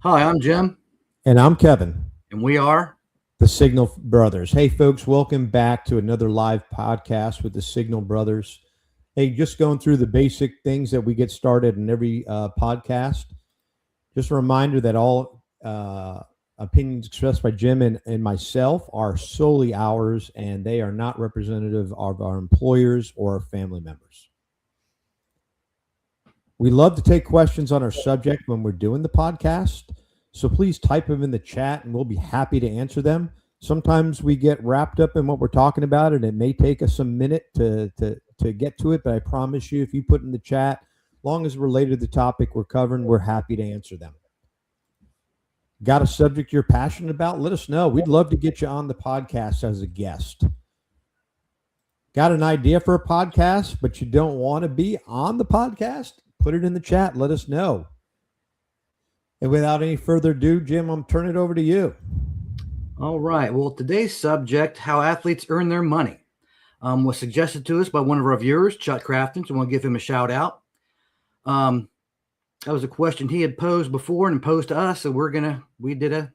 Hi, I'm Jim, And I'm Kevin, and we are. the Signal Brothers. Hey, folks, welcome back to another live podcast with the Signal Brothers. Hey, just going through the basic things that we get started in every podcast. Just a reminder that all opinions expressed by Jim and myself are solely ours, and they are not representative of our employers or family members. We love to take questions on our subject when we're doing the podcast. So please type them in the chat and we'll be happy to answer them. Sometimes we get wrapped up in what we're talking about and it may take us a minute to get to it. But I promise you, if you put in the chat, as long as related to the topic we're covering, we're happy to answer them. Got a subject you're passionate about? Let us know. We'd love to get you on the podcast as a guest. Got an idea for a podcast, but you don't want to be on the podcast? Put it in the chat. Let us know. And without any further ado, Jim, I'm turning it over to you. All right. Well, today's subject, how athletes earn their money, was suggested to us by one of our viewers, Chuck Crafton. So I want to give him a shout out. That was a question he had posed before and posed to us. So we did a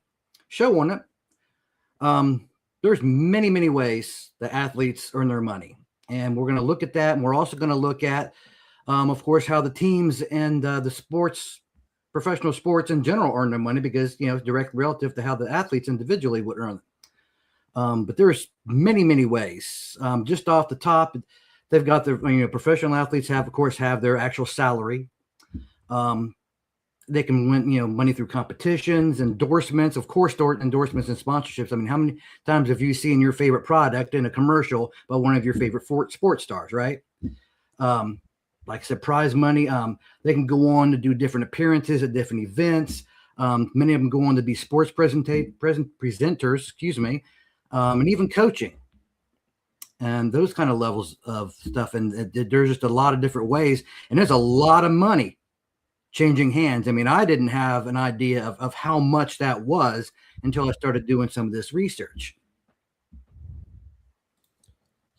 show on it. There's many ways that athletes earn their money. And we're going to look at that. And we're also going to look at, of course, how the teams and the professional sports in general earn their money because, it's direct relative to how the athletes individually would earn it. But there's many ways. Just off the top, they've got their, professional athletes of course, have their actual salary. They can win, money through competitions, endorsements, of course, endorsements and sponsorships. I mean, how many times have you seen your favorite product in a commercial by one of your favorite sports stars, right? Like I said, prize money. They can go on to do different appearances at different events. Many of them go on to be sports presenters, and even coaching. And those kind of levels of stuff. And there's just a lot of different ways. And there's a lot of money changing hands. I mean, I didn't have an idea of how much that was until I started doing some of this research.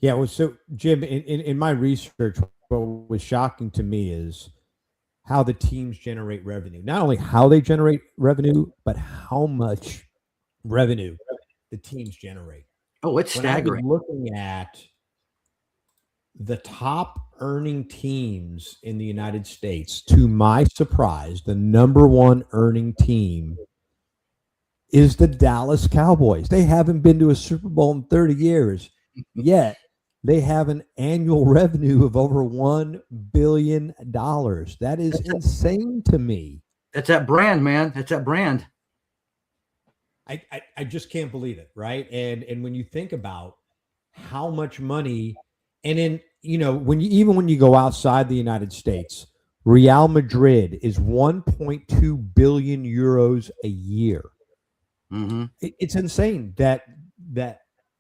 Yeah, well, so Jim, in my research, what was shocking to me is how the teams generate revenue. Not only how they generate revenue, but how much revenue the teams generate. Oh, it's staggering. When I was looking at the top earning teams in the United States, to my surprise, the number one earning team is the Dallas Cowboys. They haven't been to a Super Bowl in 30 years, yet they have an annual revenue of over $1 billion. That is insane to me. That's that brand, man. That's that brand. I just can't believe it, right? And when you think about how much money, and then when you go outside the United States, Real Madrid is 1.2 billion euros a year. Mm-hmm. It's insane that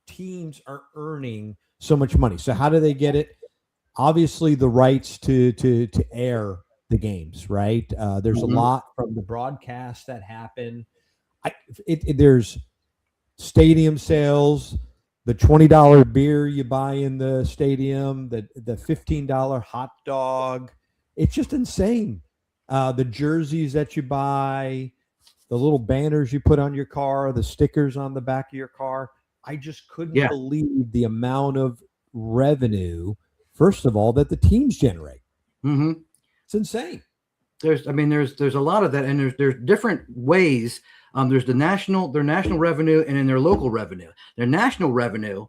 teams are earning so much money. So how do they get it? Obviously, the rights to air the games, right? There's a lot from the broadcasts that happen. There's stadium sales, the $20 beer you buy in the stadium, the $15 hot dog. It's just insane. The jerseys that you buy, the little banners you put on your car, the stickers on the back of your car. I just couldn't believe the amount of revenue, first of all, that the teams generate. Mm-hmm. It's insane. There's a lot of that, and there's different ways. There's their national revenue, and then their local revenue. Their national revenue,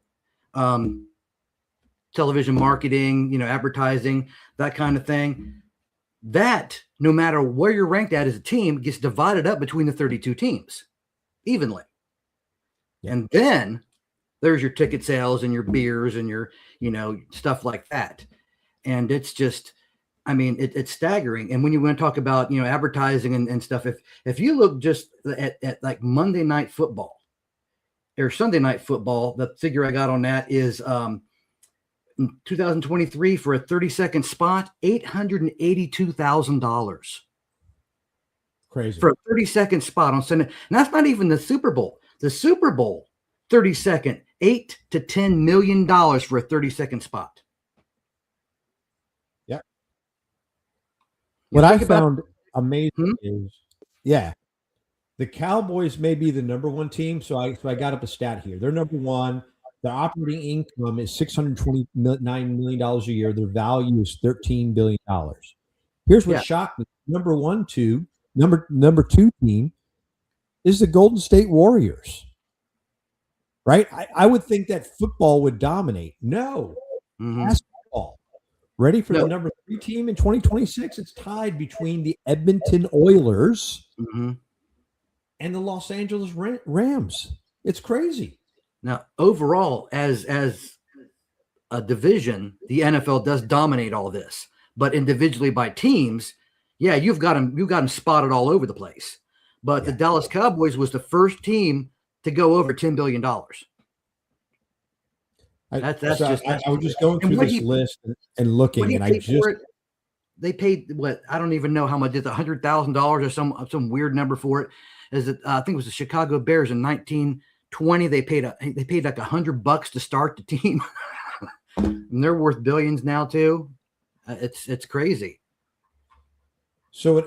television marketing, advertising, that kind of thing. That, no matter where you're ranked at as a team, gets divided up between the 32 teams evenly. Yeah. And then there's your ticket sales and your beers and your, stuff like that. And it's just, it's staggering. And when you want to talk about, advertising and stuff, if you look just at like Monday Night Football or Sunday Night Football, the figure I got on that is in 2023 for a 30-second spot, $882,000. Crazy. For a 30-second spot on Sunday. And that's not even the Super Bowl. The Super Bowl, 30-second, $8 to $10 million for a 30-second spot. What I found amazing is, The Cowboys may be the number one team. So I got up a stat here. They're number one. Their operating income is $629 million a year. Their value is $13 billion. Here's what Yeah. shocked me. Number two team is the Golden State Warriors. Right? I would think that football would dominate. No, basketball. Ready for the number 3 team in 2026? It's tied between the Edmonton Oilers and the Los Angeles Rams. It's crazy. Now, overall, as a division, the NFL does dominate all this, but individually by teams, yeah, you've got them spotted all over the place. But the Dallas Cowboys was the first team to go over $10 billion. I was just going through this list and looking, and they paid what, I don't even know how much. It's $100,000 or some weird number for it. I think it was the Chicago Bears in 1920. They paid like $100 to start the team, and they're worth billions now too. It's crazy. So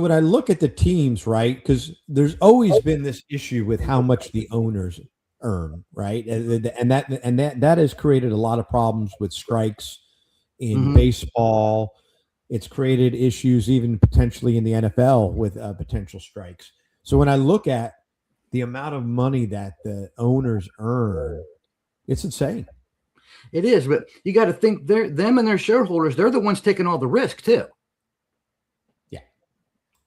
when I look at the teams, right, because there's always been this issue with how much the owners earn, right, and that has created a lot of problems with strikes in baseball. It's created issues even potentially in the NFL with potential strikes. So when I look at the amount of money that the owners earn, it's insane. It is, but you got to think them and their shareholders, they're the ones taking all the risk too.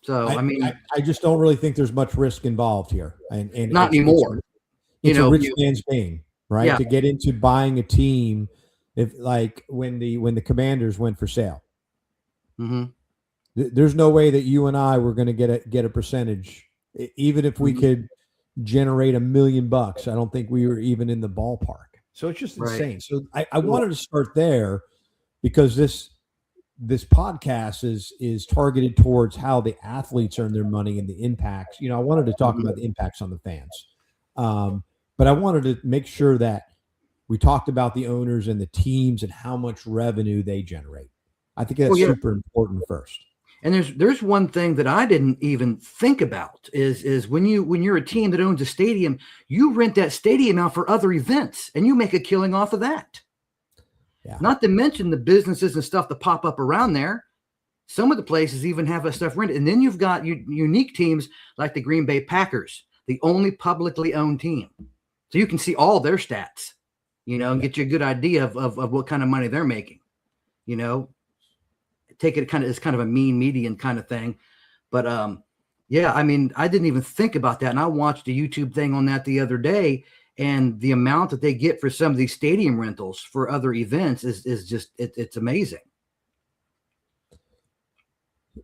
So I just don't really think there's much risk involved here, and not anymore. It's a rich man's game, right? Yeah. To get into buying a team, if like when the Commanders went for sale, there's no way that you and I were going to get a percentage, even if we could generate $1 million. I don't think we were even in the ballpark. So it's just insane. So I wanted to start there because this podcast is targeted towards how the athletes earn their money and the impacts. I wanted to talk about the impacts on the fans. But I wanted to make sure that we talked about the owners and the teams and how much revenue they generate. I think that's super important first. And there's one thing that I didn't even think about is when you're a team that owns a stadium, you rent that stadium out for other events and you make a killing off of that. Yeah. Not to mention the businesses and stuff that pop up around there. Some of the places even have that stuff rented. And then you've got unique teams like the Green Bay Packers, the only publicly owned team. So you can see all their stats, and get you a good idea of what kind of money they're making. Take it as kind of a mean median kind of thing. But I didn't even think about that. And I watched a YouTube thing on that the other day. And the amount that they get for some of these stadium rentals for other events is just it's amazing.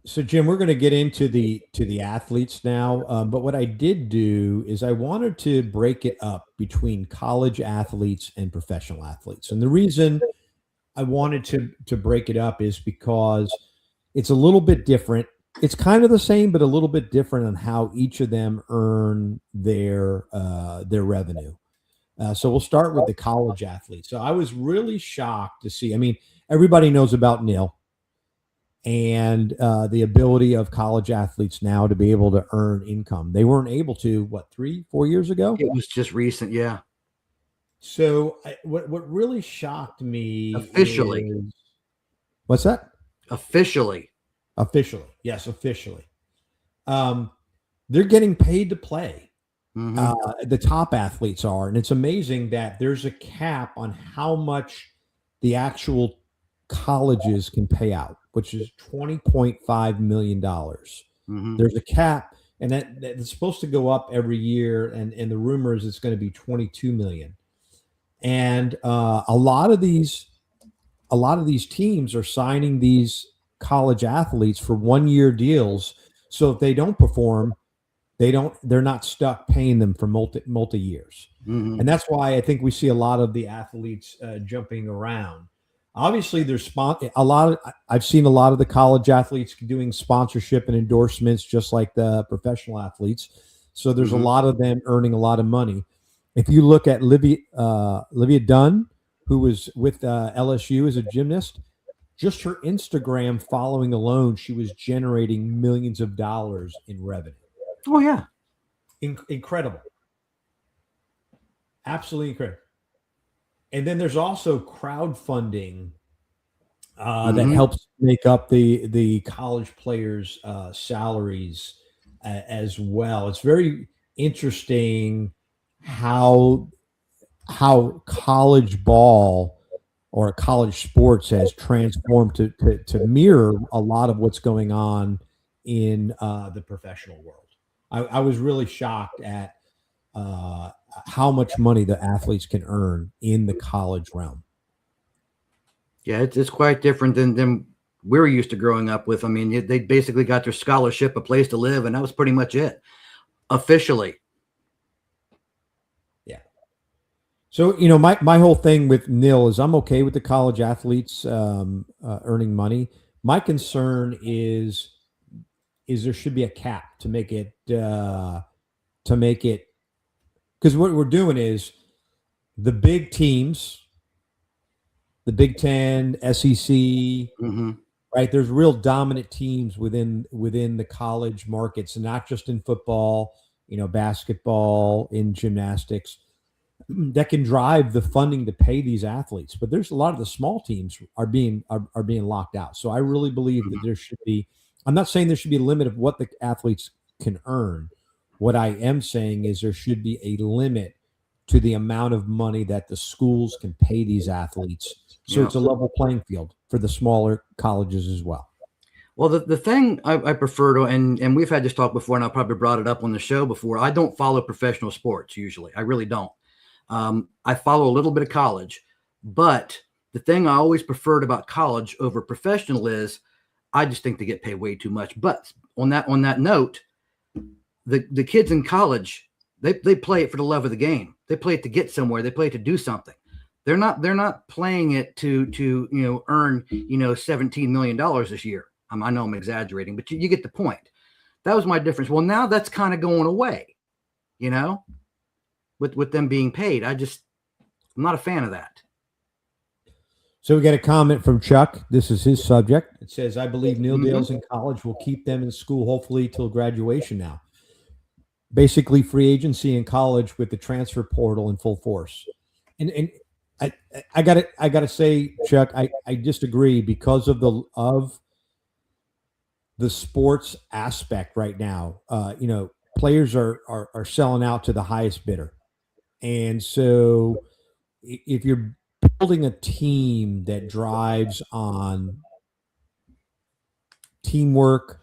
So Jim, we're going to get into the athletes now, but what I did do is I wanted to break it up between college athletes and professional athletes, and the reason I wanted to break it up is because it's a little bit different. It's kind of the same, but a little bit different on how each of them earn their revenue. So we'll start with the college athletes. So I was really shocked to see. I mean, everybody knows about NIL and the ability of college athletes now to be able to earn income. They weren't able to, 3-4 years ago? It was just recent, yeah. So what really shocked me officially. What's that? Officially, yes, officially. They're getting paid to play. The top athletes are, and it's amazing that there's a cap on how much the actual colleges can pay out, which is $20.5 million. There's a cap, and that it's supposed to go up every year, and the rumor is it's going to be $22 million. And a lot of these teams are signing these college athletes for 1-year deals. So if they don't perform, they're not stuck paying them for multi years. And that's why I think we see a lot of the athletes jumping around. Obviously, there's I've seen a lot of the college athletes doing sponsorship and endorsements, just like the professional athletes. So there's a lot of them earning a lot of money. If you look at Olivia Dunn, who was with LSU as a gymnast, just her Instagram following alone, she was generating millions of dollars in revenue. Oh, yeah. incredible, absolutely incredible. And then there's also crowdfunding that Mm-hmm. helps make up the college players' salaries as well. It's very interesting how college ball or college sports has transformed to mirror a lot of what's going on in the professional world. I was really shocked at uh, how much money the athletes can earn in the college realm. Yeah, it's quite different than we were used to growing up with. I mean, they basically got their scholarship, a place to live, and that was pretty much it officially. Yeah. So my whole thing with nil is I'm okay with the college athletes earning money. My concern is there should be a cap to make it because what we're doing is the big teams, the Big Ten, SEC, Mm-hmm. right? There's real dominant teams within the college markets, not just in football, basketball, in gymnastics, that can drive the funding to pay these athletes. But there's a lot of the small teams are being locked out. So I really believe that there should be. I'm not saying there should be a limit of what the athletes can earn. What I am saying is there should be a limit to the amount of money that the schools can pay these athletes. So Yeah. it's a level playing field for the smaller colleges as well. Well, the thing I prefer to, and we've had this talk before, and I probably brought it up on the show before. I don't follow professional sports usually. I really don't. I follow a little bit of college, but the thing I always preferred about college over professional is I just think they get paid way too much. But on that note, the kids in college, they play it for the love of the game. They play it to get somewhere. They play it to do something. They're not playing it to earn $17 million this year. I know I'm exaggerating, but you get the point. That was my difference. Well, now that's kind of going away, with them being paid. I'm not a fan of that. So we got a comment from Chuck. This is his subject. It says, I believe nil deals in college will keep them in school, hopefully till graduation now. Basically free agency in college with the transfer portal in full force. And I gotta say, Chuck, I disagree because of the sports aspect right now. Players are selling out to the highest bidder. And so if you're building a team that drives on teamwork,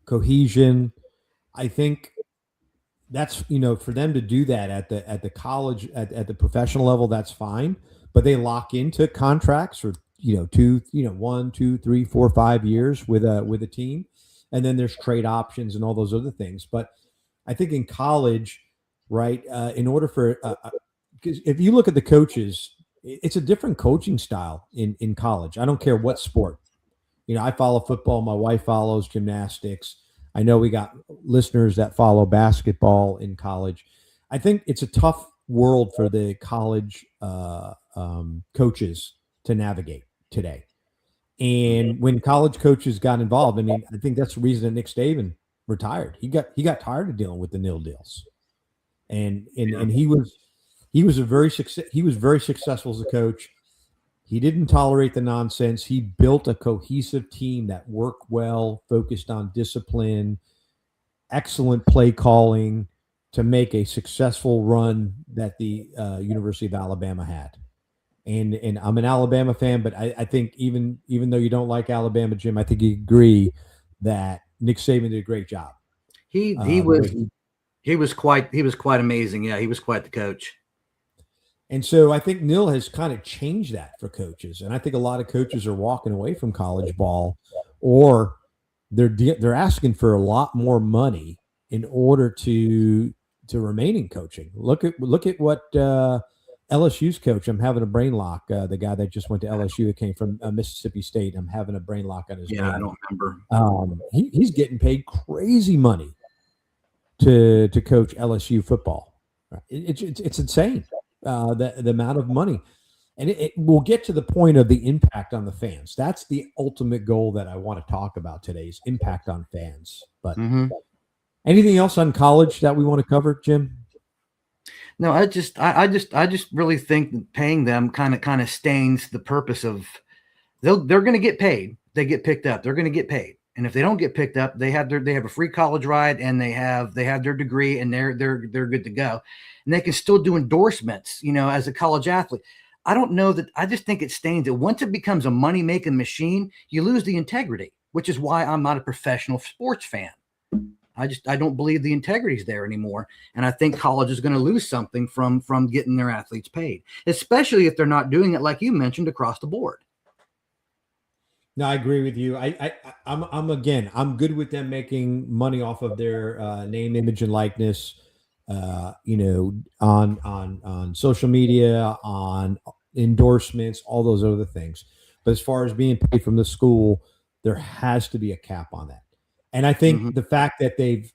cohesion, I think that's for them to do that at the college at the professional level, that's fine. But they lock into contracts for 1, 2, 3, 4, 5 years with a team, and then there's trade options and all those other things. But I think in college, right, in order for because if you look at the coaches, it's a different coaching style in college. I don't care what sport. I follow football. My wife follows gymnastics. I know we got listeners that follow basketball in college. I think it's a tough world for the college coaches to navigate today. And when college coaches got involved, I mean, I think that's the reason that Nick Saban retired. He got tired of dealing with the nil deals, and he was very successful as a coach. He didn't tolerate the nonsense. He built a cohesive team that worked well, focused on discipline, excellent play calling to make a successful run that the University of Alabama had. And I'm an Alabama fan, but I think even though you don't like Alabama, Jim, I think you agree that Nick Saban did a great job. He was quite amazing. Yeah, he was quite the coach. And so I think Nil has kind of changed that for coaches, and I think a lot of coaches are walking away from college ball, or they're asking for a lot more money in order to remain in coaching. Look at what LSU's coach. I'm having a brain lock. The guy that just went to LSU, that came from Mississippi State. I'm having a brain lock on his name. I don't remember. He's getting paid crazy money to coach LSU football. It's insane. The amount of money, and it will get to the point of the impact on the fans. That's the ultimate goal that I want to talk about today, is impact on fans. But Anything else on college that we want to cover, Jim? No, I just really think that paying them kind of stains the purpose of they're going to get paid. They get picked up. They're going to get paid. And if they don't get picked up, they have a free college ride and they have their degree and they're good to go. And they can still do endorsements, as a college athlete. I don't know that I just think it stains it. Once it becomes a money-making machine, you lose the integrity, which is why I'm not a professional sports fan. I don't believe the integrity is there anymore. And I think college is going to lose something from getting their athletes paid, especially if they're not doing it like you mentioned across the board. No, I agree with you. I'm good with them making money off of their name, image, and likeness. On social media, on endorsements, all those other things. But as far as being paid from the school, there has to be a cap on that. And I think the fact that they've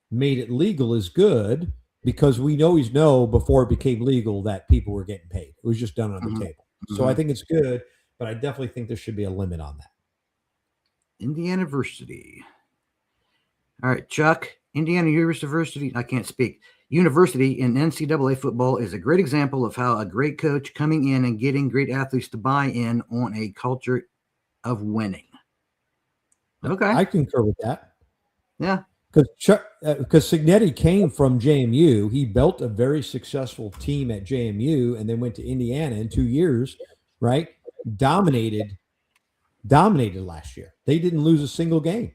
made it legal is good because we always know before it became legal that people were getting paid. It was just done on the table. So I think it's good, but I definitely think there should be a limit on that. Indiana University. All right, Chuck. Indiana University. I can't speak. University in NCAA football is a great example of how a great coach coming in and getting great athletes to buy in on a culture of winning. Okay. I concur with that. Yeah. Because Signetti came from JMU. He built a very successful team at JMU and then went to Indiana in 2 years, right? Dominated last year. They didn't lose a single game.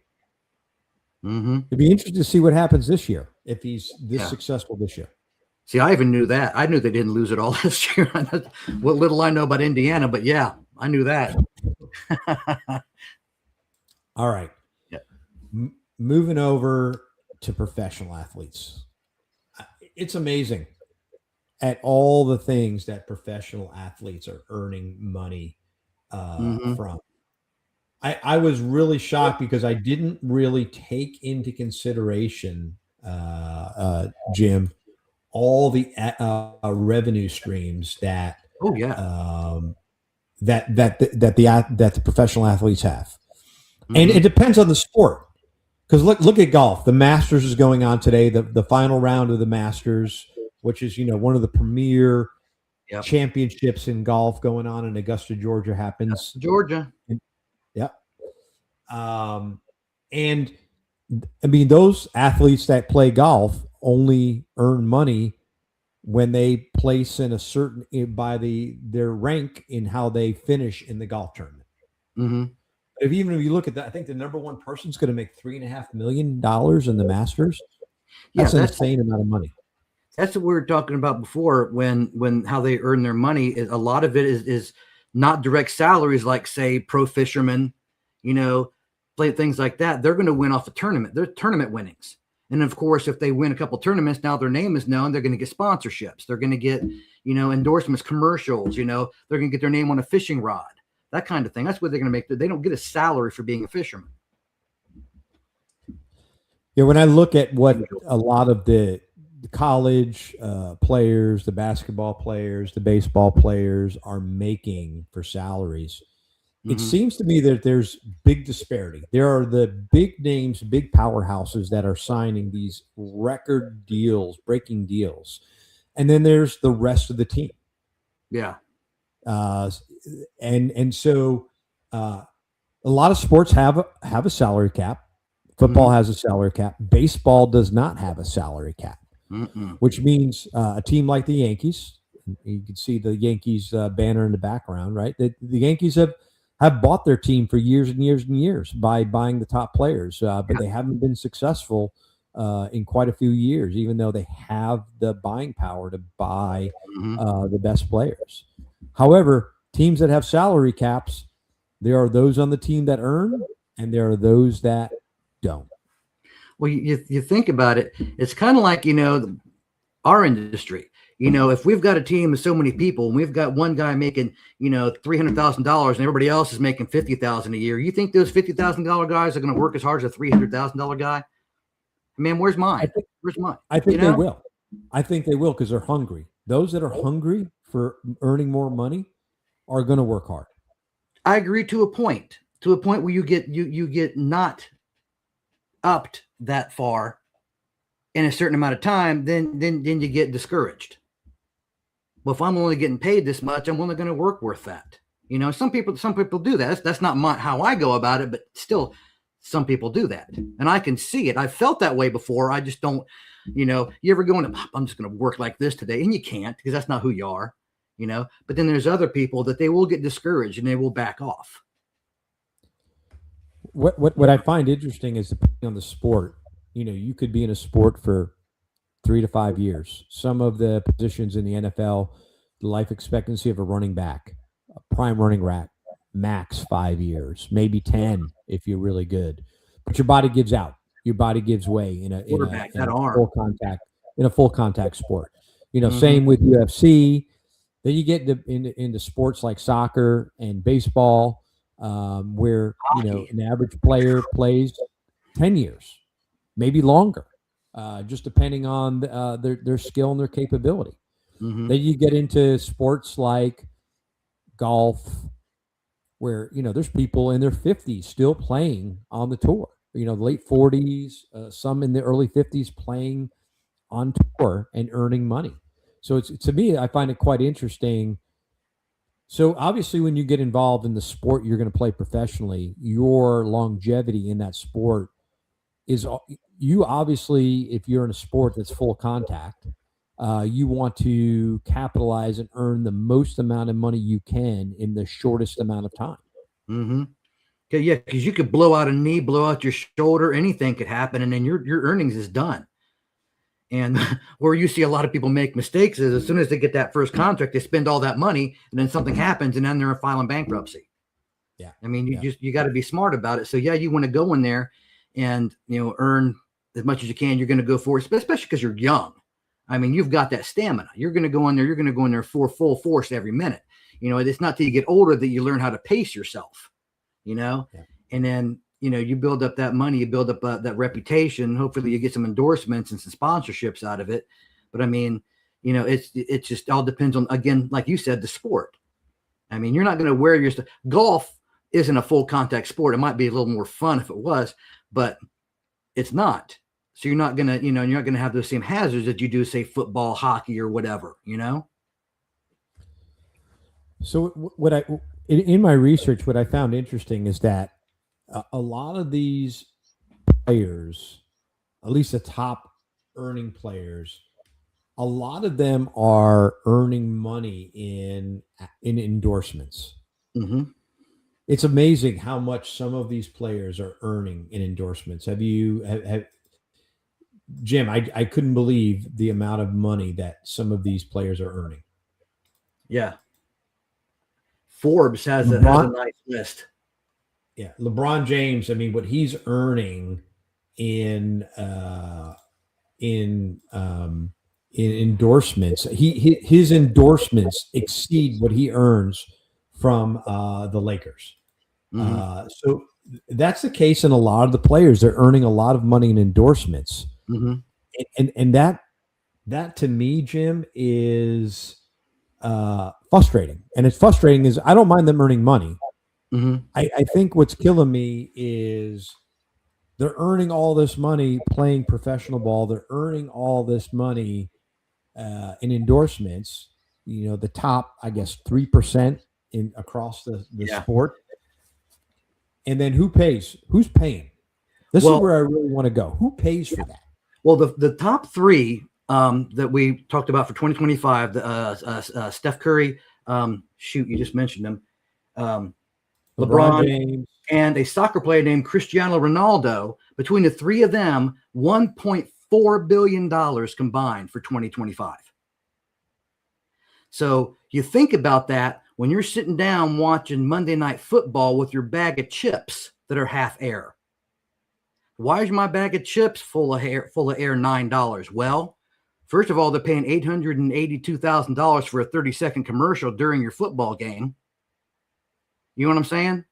It'd be interesting to see what happens this year if he's this successful this year. See, I even knew that. I knew they didn't lose it all this year. What little I know about Indiana, but yeah, I knew that. All right. Yeah. Moving over to professional athletes. It's amazing at all the things that professional athletes are earning money from. I was really shocked because I didn't really take into consideration, Jim, all the revenue streams that that the professional athletes have, and it depends on the sport. Because look at golf. The Masters is going on today. The final round of the Masters, which is one of the premier championships in golf going on in Augusta, Georgia, happens. Georgia. Yeah. And I mean, those athletes that play golf only earn money when they place in a certain by their rank in how they finish in the golf tournament. If you look at that, I think the number one person is going to make $3.5 million in the Masters. That's an insane amount of money. That's what we were talking about before. When how they earn their money, a lot of it is not direct salaries, like say pro fishermen, play things like that. They're going to win off a tournament. They're tournament winnings. And of course, if they win a couple tournaments, now their name is known. They're going to get sponsorships. They're going to get, endorsements, commercials. They're going to get their name on a fishing rod, that kind of thing. That's what they're going to make. They don't get a salary for being a fisherman. Yeah, when I look at what a lot of the college players, the basketball players, the baseball players are making for salaries, it seems to me that there's big disparity. There are the big names, big powerhouses that are signing these record deals, breaking deals. And then there's the rest of the team. Yeah. And so a lot of sports have a salary cap. Football has a salary cap. Baseball does not have a salary cap, which means a team like the Yankees, you can see the Yankees banner in the background, right? The Yankees have bought their team for years and years and years by buying the top players, but they haven't been successful in quite a few years, even though they have the buying power to buy the best players. However, teams that have salary caps, there are those on the team that earn, and there are those that don't. Well, you think about it, it's kind of like, our industry. If we've got a team of so many people and we've got one guy making, $300,000 and everybody else is making $50,000 a year, you think those $50,000 guys are going to work as hard as a $300,000 guy? Man, where's mine? Where's mine? I think they will. I think they will because they're hungry. Those that are hungry for earning more money are going to work hard. I agree to a point where you get not upped that far in a certain amount of time, then you get discouraged. Well, if I'm only getting paid this much, I'm only going to work worth that. You know, some people do that. That's not how I go about it, but still, some people do that, and I can see it. I've felt that way before. I just don't. You know, you ever go into, I'm just going to work like this today, and you can't, because that's not who you are. You know, but then there's other people that they will get discouraged and they will back off. What I find interesting is, depending on the sport, you know, you could be in a sport for 3 to 5 years. Some of the positions in the NFL, the life expectancy of a running back, a prime running back, max 5 years, maybe 10 if you're really good. But your body gives out. Your body gives way in a full contact sport. You know, same with UFC. Then you get into sports like soccer and baseball, where you know an average player plays 10 years, maybe longer, just depending on their skill and their capability. Then you get into sports like golf, where you know there's people in their 50s still playing on the tour. You know, late 40s, some in the early 50s playing on tour and earning money. So it's, to me, I find it quite interesting. So obviously, when you get involved in the sport you're going to play professionally, your longevity in that sport is, you obviously, if you're in a sport that's full contact, you want to capitalize and earn the most amount of money you can in the shortest amount of time. Okay, yeah, because you could blow out a knee, blow out your shoulder, anything could happen, and then your earnings is done. And where you see a lot of people make mistakes is, as soon as they get that first contract, they spend all that money, and then something happens, and then they're filing bankruptcy. Yeah, I mean, you got to be smart about it. So yeah, you want to go in there and, you know, earn as much as you can. You're going to go for it, especially because you're young. I mean, you've got that stamina. You're going to go in there. You're going to go in there for full force every minute. You know, it's not till you get older that you learn how to pace yourself. You know, and then, you know, you build up that money, you build up that reputation. Hopefully you get some endorsements and some sponsorships out of it. But I mean, you know, it just all depends on, again, like you said, the sport. I mean, you're not going to wear your stuff. Golf isn't a full contact sport. It might be a little more fun if it was, but it's not. So you're not going to, you know, you're not going to have those same hazards that you do, say, football, hockey, or whatever, you know? So in my research, what I found interesting is that a lot of these players, at least the top earning players, a lot of them are earning money in endorsements. It's amazing how much some of these players are earning in endorsements. Have Jim? I couldn't believe the amount of money that some of these players are earning. Yeah. Forbes has a nice list. Yeah, LeBron James. I mean, what he's earning in endorsements, his endorsements exceed what he earns from the Lakers. So that's the case in a lot of the players. They're earning a lot of money in endorsements, and that to me, Jim, is frustrating. And it's frustrating is, I don't mind them earning money. I think what's killing me is they're earning all this money playing professional ball. They're earning all this money in endorsements. You know, the top, I guess, 3% in across the sport. And then who pays? Who's paying? This is where I really want to go. Who pays for that? Well, the top three that we talked about for 2025, Steph Curry, you just mentioned them, LeBron James, and a soccer player named Cristiano Ronaldo. Between the three of them, $1.4 billion combined for 2025. So you think about that when you're sitting down watching Monday Night Football with your bag of chips that are half air. Why is my bag of chips full of air $9? Well, first of all, they're paying $882,000 for a 30-second commercial during your football game. You know what I'm saying?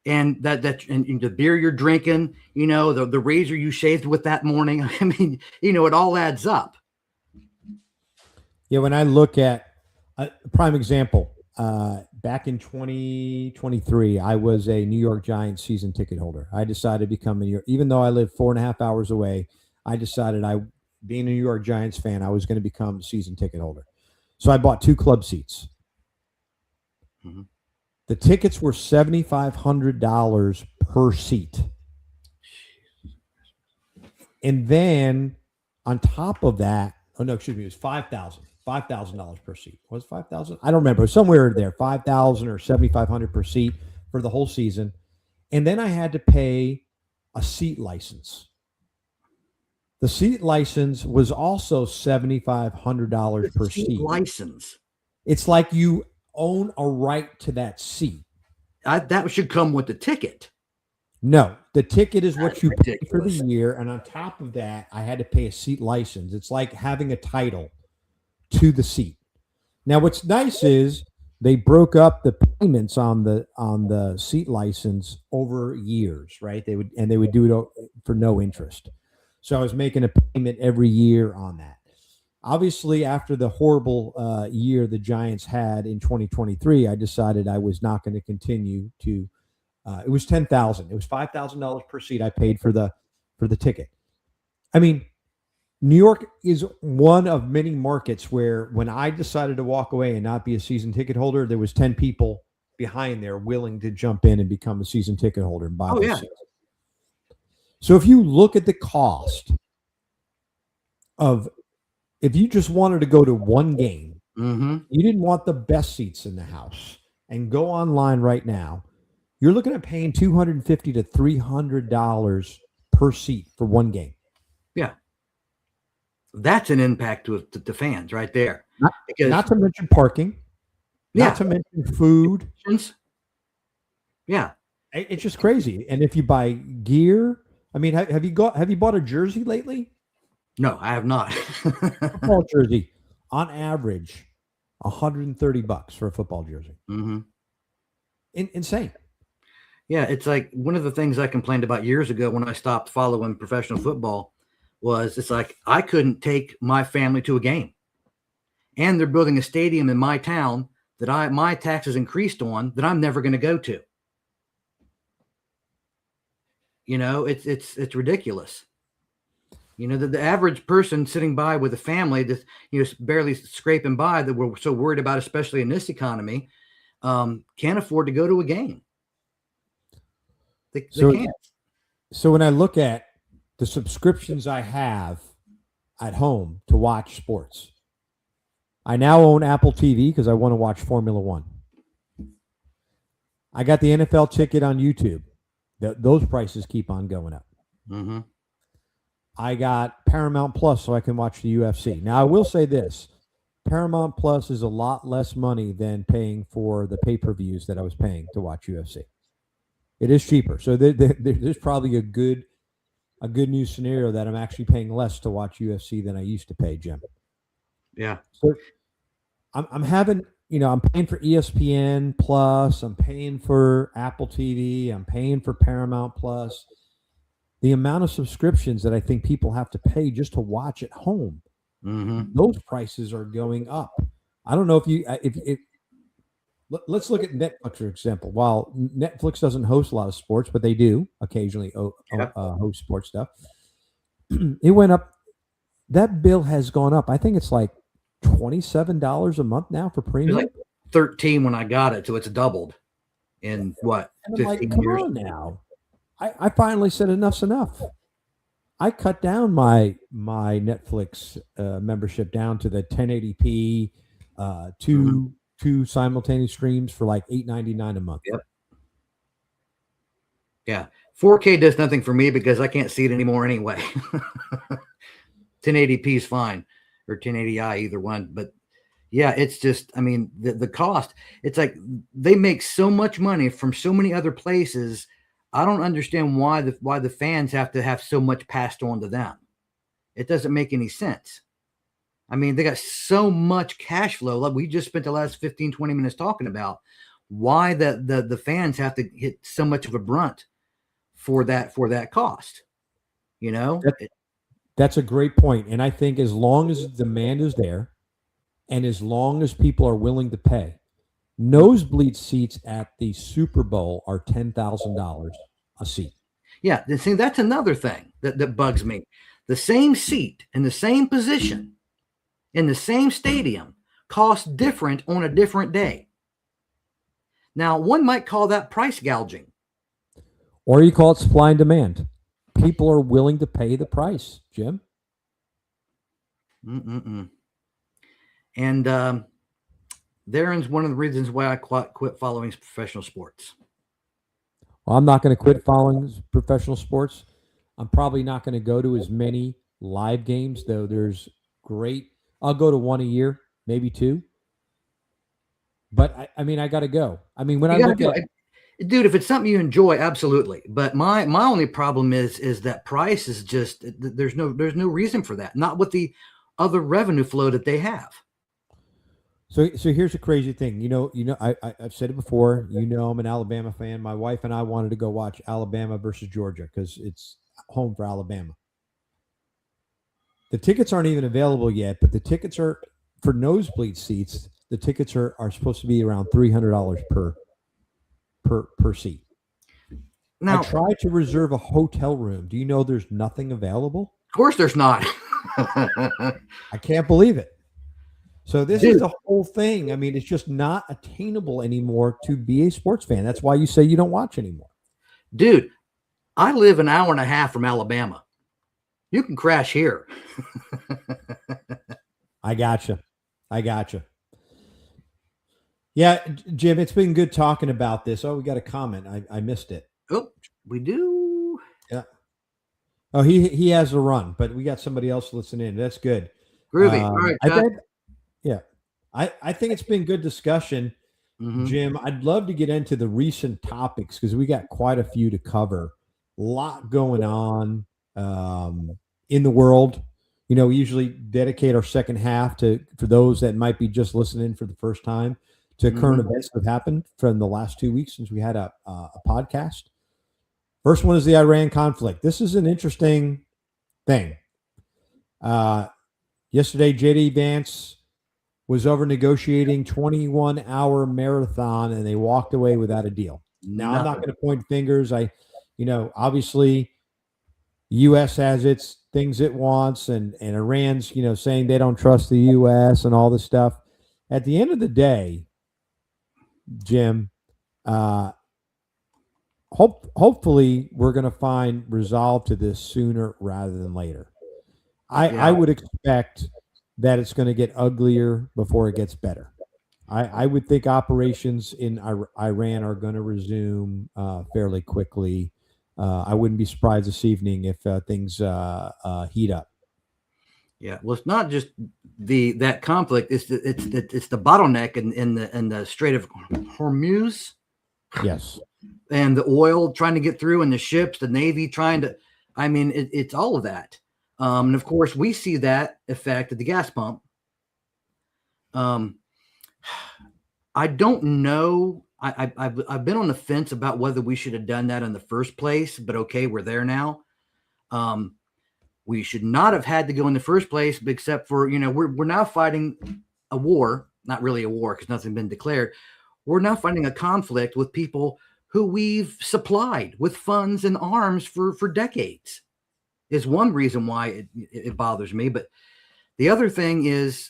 And and the beer you're drinking, you know, the razor you shaved with that morning. I mean, you know, it all adds up. Yeah, when I look at a prime example, back in 2023, I was a New York Giants season ticket holder. I decided to become a New York, even though I live 4.5 hours away. I decided being a New York Giants fan, I was going to become a season ticket holder. So I bought 2 club seats. Mm-hmm. The tickets were $7,500 per seat. And then on top of that, oh no, excuse me, it was $5,000 per seat. Was it 5,000? I don't remember. It was somewhere there, 5,000 or 7,500 per seat for the whole season. And then I had to pay a seat license. The seat license was also $7,500 per seat. License. It's like you own a right to that seat. That should come with the ticket. No, the ticket is what That's you pay for ridiculous. the year. And on top of that, I had to pay a seat license. It's like having a title to the seat. Now, what's nice is they broke up the payments on the seat license over years, right? They would do it for no interest. So I was making a payment every year on that. Obviously, after the horrible year the Giants had in 2023, I decided I was not going to continue to. It was $10,000. It was $5,000 per seat I paid for the ticket. I mean, New York is one of many markets where when I decided to walk away and not be a season ticket holder, there was 10 people behind there willing to jump in and become a season ticket holder and buy those seats. So if you look at the cost of, if you just wanted to go to one game, you didn't want the best seats in the house, and go online right now, you're looking at paying $250 to $300 per seat for one game. Yeah. That's an impact to the fans right there. Not to mention parking. Not to mention food. Yeah. It's just crazy. And if you buy gear, I mean, have you bought a jersey lately? No, I have not. Football jersey, on average, $130 for a football jersey. Mm-hmm. Insane. Yeah, it's like one of the things I complained about years ago when I stopped following professional football was it's like I couldn't take my family to a game. And they're building a stadium in my town that my taxes increased on that I'm never going to go to. You know, it's ridiculous. You know, the average person sitting by with a family that, you know, barely scraping by, that we're so worried about, especially in this economy, can't afford to go to a game. They can't. So when I look at the subscriptions I have at home to watch sports, I now own Apple TV because I want to watch Formula One. I got the NFL ticket on YouTube. Those prices keep on going up. Mm-hmm. I got Paramount Plus so I can watch the UFC. Now, I will say this. Paramount Plus is a lot less money than paying for the pay-per-views that I was paying to watch UFC. It is cheaper. So there's probably a good news scenario that I'm actually paying less to watch UFC than I used to pay, Jim. Yeah. So I'm having, you know, I'm paying for ESPN Plus. I'm paying for Apple TV. I'm paying for Paramount Plus. The amount of subscriptions that I think people have to pay just to watch at home, those prices are going up. I don't know if let's look at Netflix, for example. While Netflix doesn't host a lot of sports, but they do occasionally host sports stuff. It went up. That bill has gone up. I think it's like $27 a month now for premium. It was like $13 when I got it, so it's doubled in what? And I'm like, come on now. I finally said enough's enough. I cut down my Netflix membership down to the 1080p, two simultaneous streams for like $8.99 a month. Yep. Yeah. 4K does nothing for me because I can't see it anymore anyway. 1080p is fine, or 1080i, either one. But yeah, it's just, I mean, the cost, it's like they make so much money from so many other places. I don't understand why the fans have to have so much passed on to them. It doesn't make any sense. I mean, they got so much cash flow. Like we just spent the last 15, 20 minutes talking about why the fans have to hit so much of a brunt for that cost. You know? That's a great point. And I think as long as demand is there and as long as people are willing to pay, nosebleed seats at the Super Bowl are $10,000 a seat. Yeah. See, that's another thing that bugs me. The same seat in the same position in the same stadium costs different on a different day. Now, one might call that price gouging. Or you call it supply and demand. People are willing to pay the price, Jim. Mm-mm-mm. And therein one of the reasons why I quit following professional sports. Well, I'm not going to quit following professional sports. I'm probably not going to go to as many live games, though there's great. I'll go to one a year, maybe two. But I mean, I got to go. I mean, when I look at dude, if it's something you enjoy, absolutely. But my only problem is that price is just there's no reason for that. Not with the other revenue flow that they have. So here's the crazy thing. I've said it before. I'm an Alabama fan. My wife and I wanted to go watch Alabama versus Georgia because it's home for Alabama. The tickets aren't even available yet, but the tickets are for nosebleed seats. The tickets are supposed to be around $300 per seat. Now, I tried to reserve a hotel room. Do you know there's nothing available? Of course there's not. I can't believe it. So this is the whole thing. I mean, it's just not attainable anymore to be a sports fan. That's why you say you don't watch anymore. Dude, I live an hour and a half from Alabama. You can crash here. I gotcha. Yeah, Jim, it's been good talking about this. Oh, we got a comment. I missed it. Oh, we do. Yeah. Oh, he has a run, but we got somebody else listening. That's good. Groovy. All right, I think it's been good discussion, Jim. I'd love to get into the recent topics because we got quite a few to cover. A lot going on in the world. We usually dedicate our second half for those that might be just listening for the first time to current events that have happened from the last 2 weeks since we had a podcast. First one is the Iran conflict. This is an interesting thing. Yesterday, J.D. Vance was over negotiating 21-hour marathon, and they walked away without a deal. Now, I'm not going to point fingers. Obviously, U.S. has its things it wants, and Iran's, saying they don't trust the U.S. and all this stuff. At the end of the day, Jim, hopefully we're going to find resolve to this sooner rather than later. I would expect that it's going to get uglier before it gets better. I would think operations in Iran are going to resume fairly quickly. I wouldn't be surprised this evening if things heat up. Yeah, well, it's not just that conflict. It's the bottleneck in the Strait of Hormuz. Yes, and the oil trying to get through, and the ships, the Navy trying to. I mean, it's all of that. And of course, we see that effect at the gas pump. I don't know. I've been on the fence about whether we should have done that in the first place, but okay, we're there now. We should not have had to go in the first place, except for, we're now fighting a war, not really a war because nothing's been declared. We're now fighting a conflict with people who we've supplied with funds and arms for decades. Is one reason why it bothers me. But the other thing is,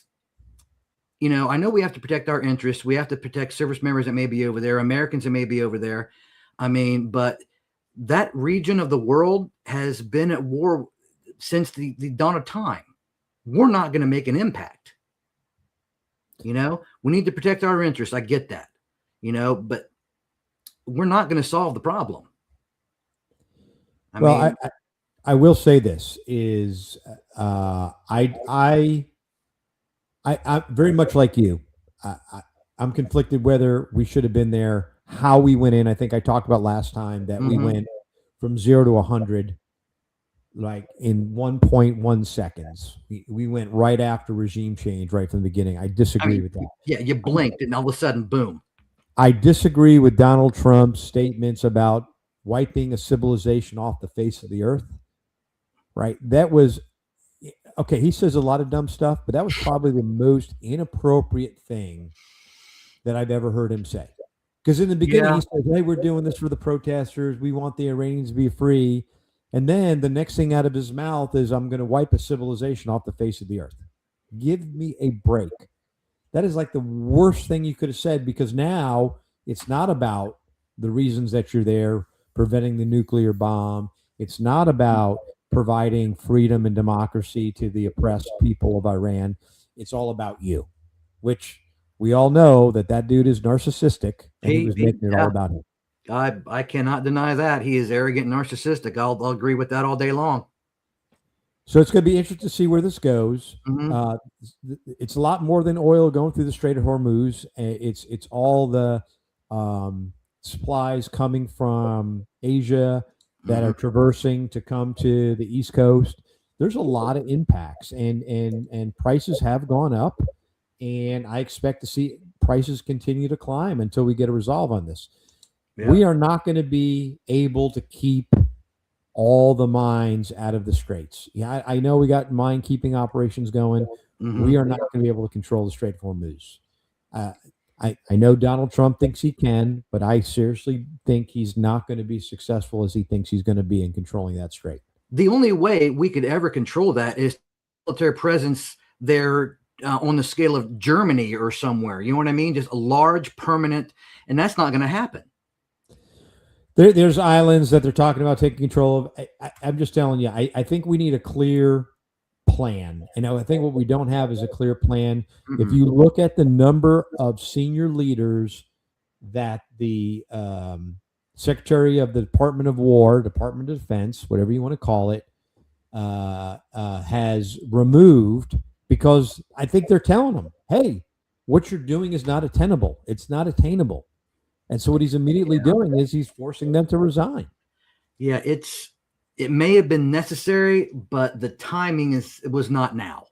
I know we have to protect our interests. We have to protect service members that may be over there, Americans that may be over there. I mean, but that region of the world has been at war since the dawn of time. We're not going to make an impact. We need to protect our interests. I get that, but we're not going to solve the problem. I will say this is I very much like you. I'm conflicted whether we should have been there, how we went in. I think I talked about last time that we went from 0 to 100 like in 1.1 seconds. We went right after regime change, right from the beginning. I disagree with that. Yeah, you blinked and all of a sudden, boom. I disagree with Donald Trump's statements about wiping a civilization off the face of the earth. Right? That was okay. He says a lot of dumb stuff, but that was probably the most inappropriate thing that I've ever heard him say. Because in the beginning, he said, "Hey, we're doing this for the protesters. We want the Iranians to be free." And then the next thing out of his mouth is, I'm going to wipe a civilization off the face of the earth. Give me a break. That is like the worst thing you could have said, because now it's not about the reasons that you're there, preventing the nuclear bomb. It's not about providing freedom and democracy to the oppressed people of Iran. It's all about you, which we all know that dude is narcissistic, and he was making it all about him. I cannot deny that. He is arrogant, narcissistic. I'll agree with that all day long. So it's going to be interesting to see where this goes. Mhm. It's a lot more than oil going through the Strait of Hormuz. It's all the supplies coming from Asia that are traversing to come to the East Coast. There's a lot of impacts, and prices have gone up, and I expect to see prices continue to climb until we get a resolve on this. Yeah. We are not going to be able to keep all the mines out of the straits. Yeah, I know we got mine keeping operations going. Mhm. We are not going to be able to control the Strait of Hormuz. I know Donald Trump thinks he can, but I seriously think he's not going to be successful as he thinks he's going to be in controlling that strait. The only way we could ever control that is military presence there on the scale of Germany or somewhere. You know what I mean? Just a large, permanent, and that's not going to happen. There's islands that they're talking about taking control of. I'm just telling you, I think we need a clear plan. And I think what we don't have is a clear plan. If you look at the number of senior leaders that the Secretary of the Department of War, Department of Defense, whatever you want to call it, has removed, because I think they're telling them, hey, what you're doing is not attainable. It's not attainable. And so what he's immediately doing is he's forcing them to resign. Yeah, it may have been necessary, but the timing it was not now.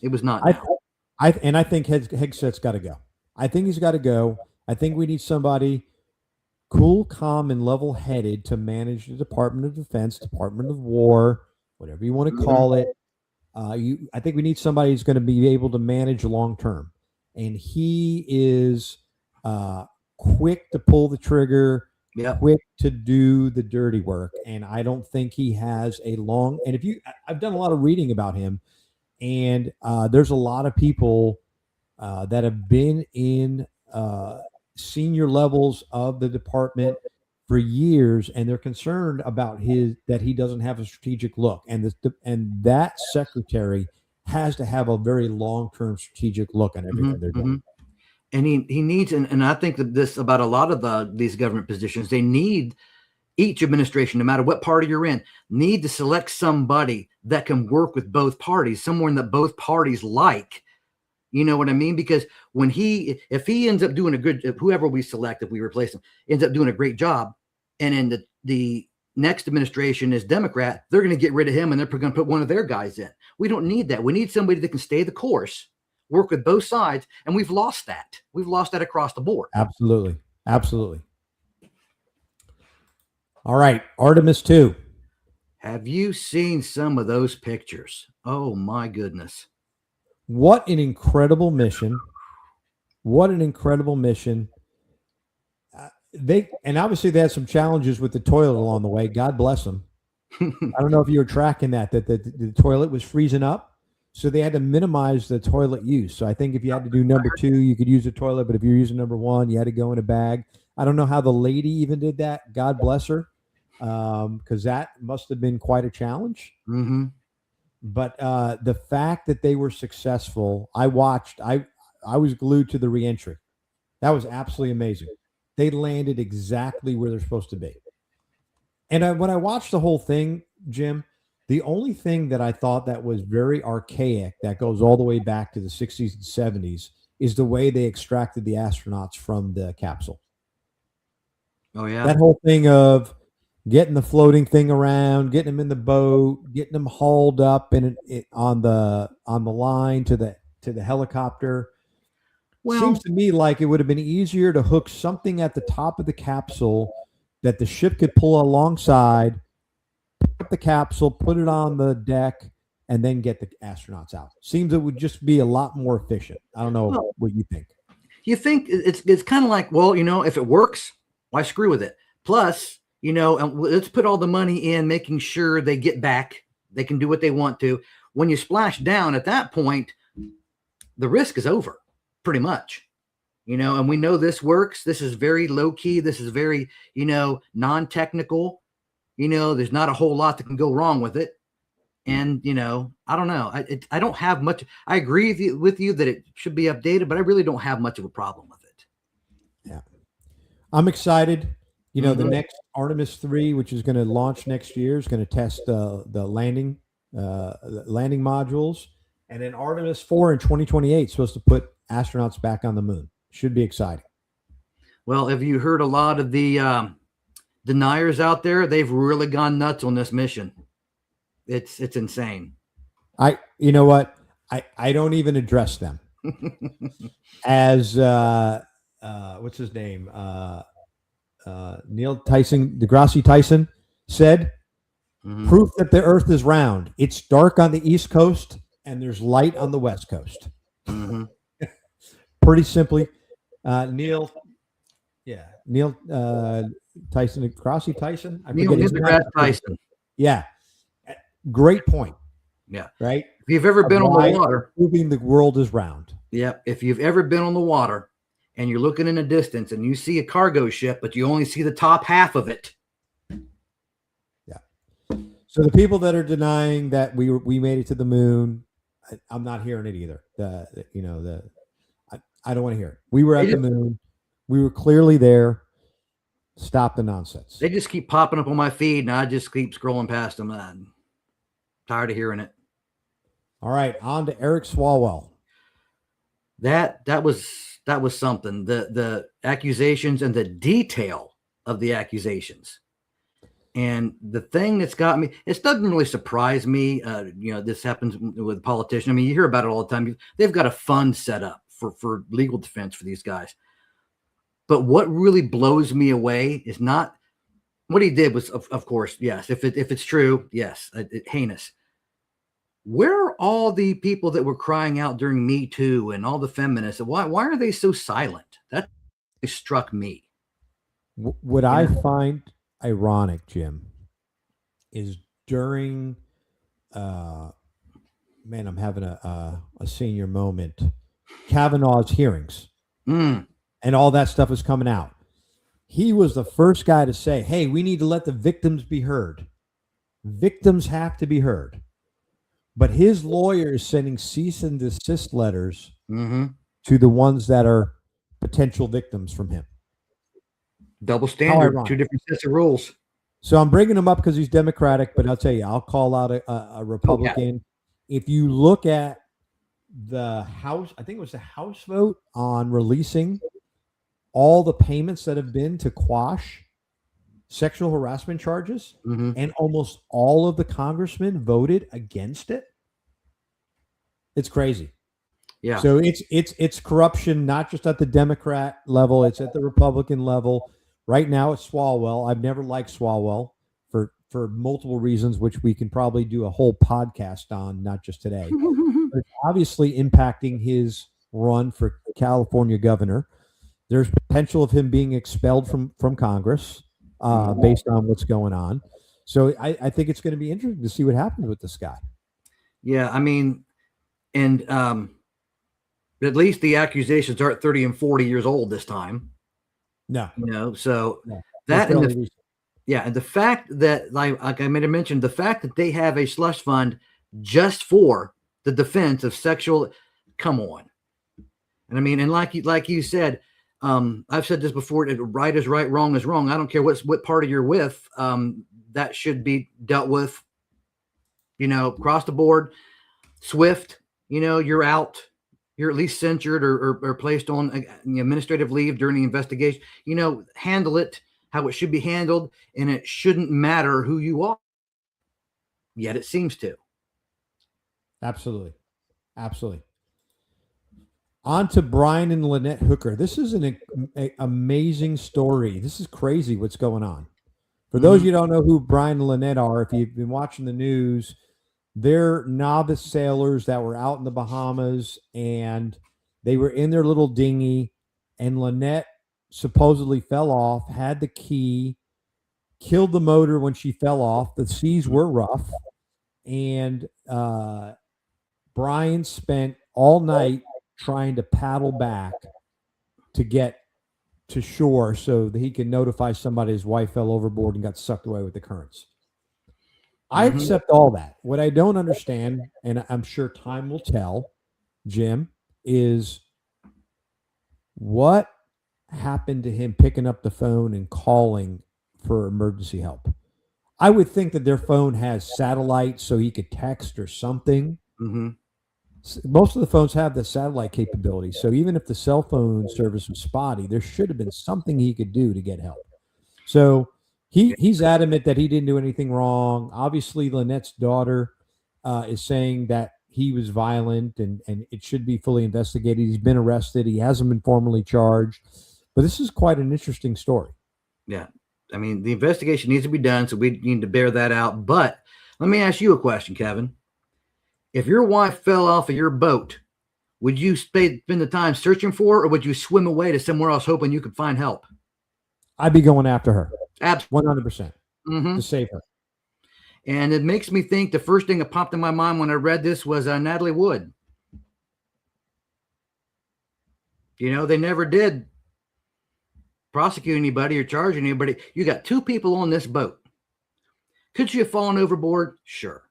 It was not now. I think Hegseth's got to go. I think he's got to go. I think we need somebody cool, calm, and level-headed to manage the Department of Defense, Department of War, whatever you want to call it. I think we need somebody who's going to be able to manage long-term. And he is quick to pull the trigger, quick to do the dirty work. And I don't think he has a long, and I've done a lot of reading about him, and there's a lot of people that have been in senior levels of the department for years, and they're concerned about that he doesn't have a strategic look. And that secretary has to have a very long-term strategic look on everything they're doing. And he needs, and I think that this about a lot of these government positions, they need, each administration, no matter what party you're in, need to select somebody that can work with both parties, someone that both parties like. You know what I mean? Because if he ends up doing whoever we select, if we replace him, ends up doing a great job, and then the next administration is Democrat, they're going to get rid of him and they're going to put one of their guys in. We don't need that. We need somebody that can stay the course, work with both sides, and we've lost that. We've lost that across the board. Absolutely. Absolutely. All right, Artemis 2. Have you seen some of those pictures? Oh, my goodness. What an incredible mission. What an incredible mission. And obviously they had some challenges with the toilet along the way. God bless them. I don't know if you were tracking that the toilet was freezing up. So they had to minimize the toilet use. So I think if you had to do number 2, you could use the toilet. But if you're using number 1, you had to go in a bag. I don't know how the lady even did that. God bless her. Because that must have been quite a challenge. But the fact that they were successful, I was glued to the reentry. That was absolutely amazing. They landed exactly where they're supposed to be. And when I watched the whole thing, Jim, the only thing that I thought that was very archaic, that goes all the way back to the 60s and 70s, is the way they extracted the astronauts from the capsule. Oh, yeah. That whole thing of getting the floating thing around, getting them in the boat, getting them hauled up on the line to the helicopter. Well, seems to me like it would have been easier to hook something at the top of the capsule that the ship could pull alongside, pick up the capsule, put it on the deck, and then get the astronauts out. Seems it would just be a lot more efficient. I don't know what you think. You think it's kind of like, well, if it works, why screw with it? Plus, and let's put all the money in making sure they get back. They can do what they want to. When you splash down at that point, the risk is over pretty much. And we know this works. This is very low key. This is very, non-technical. There's not a whole lot that can go wrong with it. And, I don't know. I don't have much. I agree with you that it should be updated, but I really don't have much of a problem with it. Yeah. I'm excited. The next Artemis 3, which is going to launch next year, is going to test the landing modules. And then Artemis 4 in 2028 is supposed to put astronauts back on the moon. Should be exciting. Well, have you heard a lot of the deniers out there? They've really gone nuts on this mission. It's insane. You know what? I don't even address them. As what's his name? Neil deGrasse Tyson said, proof that the Earth is round. It's dark on the East Coast and there's light on the West Coast. Pretty simply, Neil Tyson, deGrasse Tyson. Neil deGrasse Tyson. Yeah, great point. Yeah, right. If you've ever been on the water, proving the world is round. Yeah, if you've ever been on the water and you're looking in the distance and you see a cargo ship, but you only see the top half of it. Yeah. So the people that are denying that we made it to the moon, I'm not hearing it either. I don't want to hear it. We were at the moon. We were clearly there. Stop the nonsense. They just keep popping up on my feed, and I just keep scrolling past them. I'm tired of hearing it. All right, on to Eric Swalwell. That was something. The accusations and the detail of the accusations. And the thing that's got me, it doesn't really surprise me. This happens with politicians. I mean, you hear about it all the time. They've got a fund set up for legal defense for these guys. But what really blows me away is not what he did was, of course, yes. If it's true, yes, heinous. Where are all the people that were crying out during Me Too and all the feminists? Why are they so silent? That struck me. What I find ironic, Jim, is during, I'm having a senior moment, Kavanaugh's hearings, and all that stuff is coming out. He was the first guy to say, hey, we need to let the victims be heard. Victims have to be heard. But his lawyer is sending cease and desist letters to the ones that are potential victims from him. Double standard, two different sets of rules. So I'm bringing him up because he's Democratic, but I'll tell you, I'll call out a Republican. Okay. If you look at the House, I think it was the House vote on releasing all the payments that have been to quash sexual harassment charges, and almost all of the congressmen voted against it. It's crazy. Yeah. So it's corruption, not just at the Democrat level, it's at the Republican level. Right now it's Swalwell. I've never liked Swalwell for multiple reasons, which we can probably do a whole podcast on, not just today. But it's obviously impacting his run for California governor. There's potential of him being expelled from Congress. Based on what's going on. So I think it's going to be interesting to see what happens with this guy. Yeah, I mean, and at least the accusations aren't 30 and 40 years old this time. No. So that and the fact that, like I made a mention, the fact that they have a slush fund just for the defense of sexual, come on. And I mean, and like you said, I've said this before, right is right, wrong is wrong. I don't care what party you're with. That should be dealt with, across the board, swift, you're out, you're at least censured or placed on administrative leave during the investigation, handle it how it should be handled. And it shouldn't matter who you are. Yet it seems to. Absolutely. On to Brian and Lynette Hooker. This is an amazing story. This is crazy what's going on. For those of you who don't know who Brian and Lynette are, if you've been watching the news, they're novice sailors that were out in the Bahamas, and they were in their little dinghy, and Lynette supposedly fell off, had the key, killed the motor when she fell off. The seas were rough, and Brian spent all night trying to paddle back to get to shore so that he could notify somebody his wife fell overboard and got sucked away with the currents. I accept all that. What I don't understand, and I'm sure time will tell, Jim, is what happened to him picking up the phone and calling for emergency help. I would think that their phone has satellite so he could text or something. Mm-hmm. Most of the phones have the satellite capability. So even if the cell phone service was spotty, there should have been something he could do to get help. So he's adamant that he didn't do anything wrong. Obviously, Lynette's daughter is saying that he was violent and it should be fully investigated. He's been arrested. He hasn't been formally charged. But this is quite an interesting story. Yeah. I mean, the investigation needs to be done, so we need to bear that out. But let me ask you a question, Kevin. If your wife fell off of your boat, would you spend the time searching for her, or would you swim away to somewhere else hoping you could find help? I'd be going after her. Absolutely. 100% to save her. And it makes me think the first thing that popped in my mind when I read this was Natalie Wood. You know, they never did prosecute anybody or charge anybody. You got two people on this boat. Could she have fallen overboard? Sure.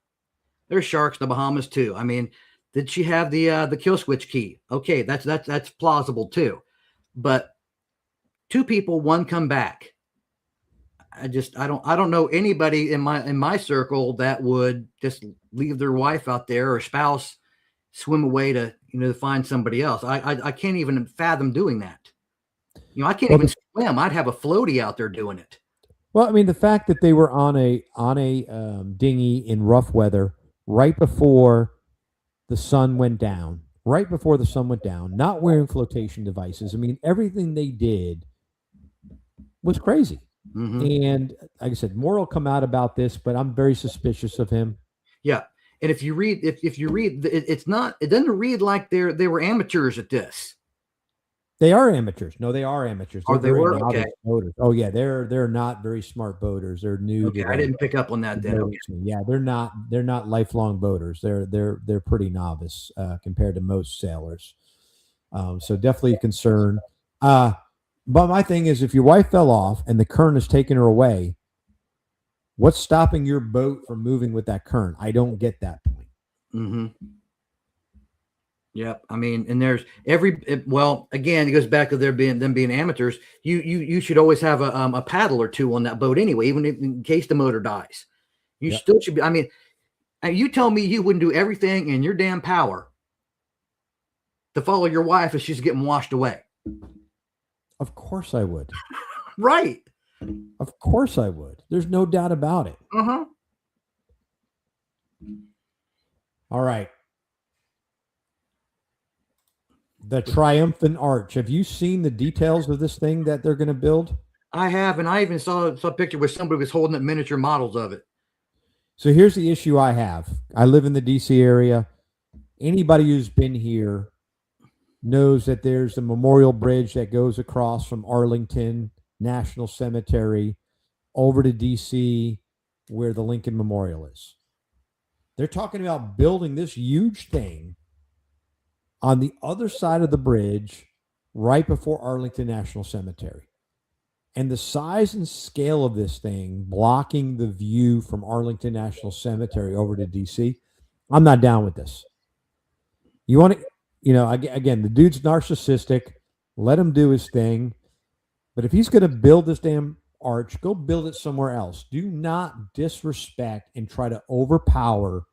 There's sharks in the Bahamas too. I mean, did she have the kill switch key? Okay, that's plausible too. But two people, one come back. I don't know anybody in my circle that would just leave their wife out there or spouse, swim away to find somebody else. I can't even fathom doing that. I can't even swim. I'd have a floaty out there doing it. Well, I mean, the fact that they were on a dinghy in rough weather right before the sun went down, not wearing flotation devices. I mean, everything they did was crazy. Mm-hmm. And like I said, more will come out about this, but I'm very suspicious of him. Yeah. And if you read, it doesn't read like they were amateurs at this. They are amateurs. No, they are amateurs. Oh, they were? Okay. Boaters. Oh, yeah. They're not very smart boaters. They're new. Okay, I didn't pick up on that then. Okay. Yeah, they're not lifelong boaters. They're pretty novice compared to most sailors. So definitely a concern. But my thing is, if your wife fell off and the current has taken her away, what's stopping your boat from moving with that current? I don't get that point. Mm-hmm. Yep. I mean, and there's again, it goes back to them being amateurs. You should always have a paddle or two on that boat anyway, even in case the motor dies. You still should be. I mean, you tell me you wouldn't do everything in your damn power to follow your wife as she's getting washed away. Of course I would. Right. Of course I would. There's no doubt about it. Uh-huh. All right. The triumphant arch. Have you seen the details of this thing that they're going to build? I have, and I even saw a picture where somebody was holding up miniature models of it. So here's the issue I have. I live in the DC area. Anybody who's been here knows that there's a memorial bridge that goes across from Arlington National Cemetery over to DC where the Lincoln Memorial is. They're talking about building this huge thing on the other side of the bridge right before Arlington National Cemetery. And the size and scale of this thing blocking the view from Arlington National Cemetery over to DC, I'm not down with this. You want to, again, the dude's narcissistic. Let him do his thing. But if he's going to build this damn arch, go build it somewhere else. Do not disrespect and try to overpower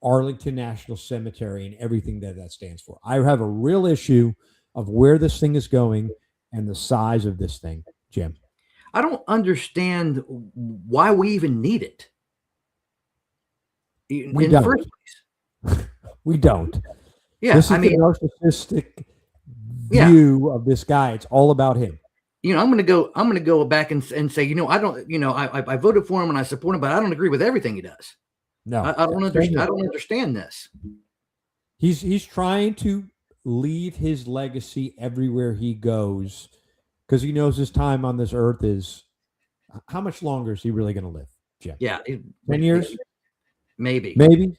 Arlington National Cemetery and everything that stands for. I have a real issue of where this thing is going and the size of this thing, Jim. I don't understand why we even need it. We don't. The first place. We don't. Yeah, this is the narcissistic view of this guy. It's all about him. I'm going to go back and say, I don't, I voted for him and I support him, but I don't agree with everything he does. No, I don't understand. I don't understand this. He's trying to leave his legacy everywhere he goes because he knows his time on this earth is how much longer is he really going to live, Jim? Yeah, 10 years? maybe. Maybe.